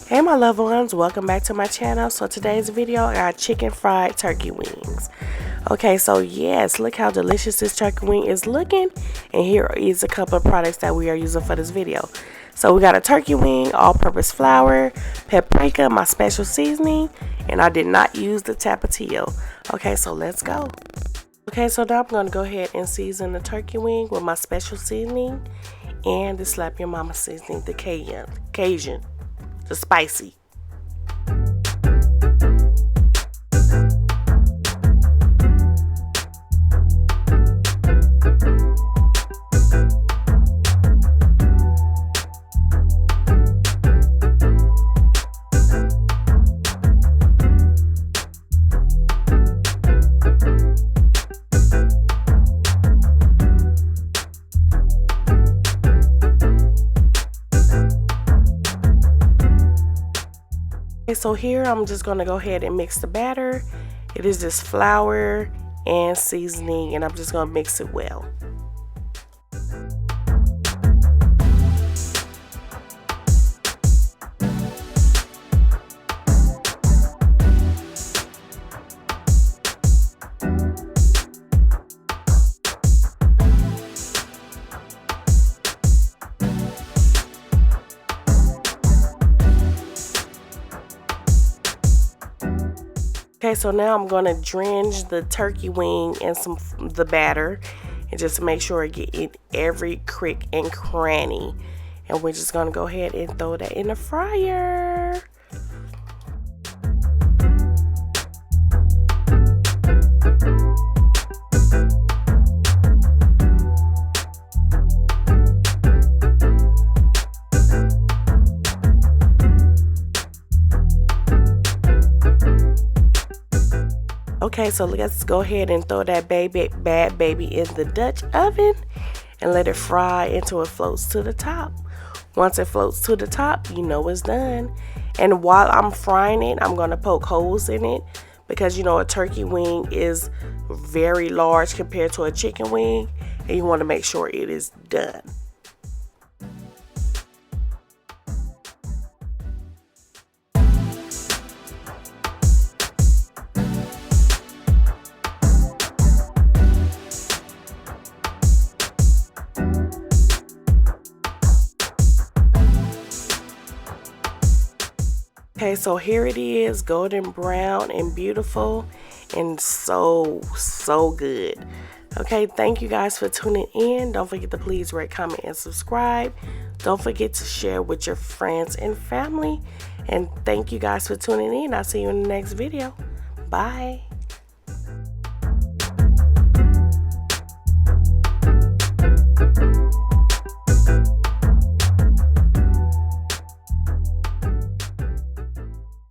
Hey my loved ones, welcome back to my channel. So today's video, I got chicken fried turkey wings. Okay, so yes, look how delicious this turkey wing is looking. And here is a couple of products that we are using for this video. So we got a turkey wing, all-purpose flour, paprika, my special seasoning, and I did not use the tapatio. Okay, so let's go. Okay, so now I'm going to go ahead and season the turkey wing with my special seasoning and the Slap Your Mama seasoning, the Cajun, the spicy. Okay, so here I'm just going to go ahead and mix the batter. It is just flour and seasoning, and I'm just going to mix it well. Okay, so now I'm going to drench the turkey wing in the batter and just make sure I get in every crick and cranny. And we're just going to go ahead and throw that in the fryer. Okay, so let's go ahead and throw that bad baby in the Dutch oven and let it fry until it floats to the top. Once it floats to the top, you know it's done. And while I'm frying it, I'm going to poke holes in it because, you know, a turkey wing is very large compared to a chicken wing, and you want to make sure it is done. Okay, so here it is, golden brown and beautiful and so good. Okay, thank you guys for tuning in. Don't forget to please rate, comment, and subscribe. Don't forget to share with your friends and family. And thank you guys for tuning in. I'll see you in the next video. Bye.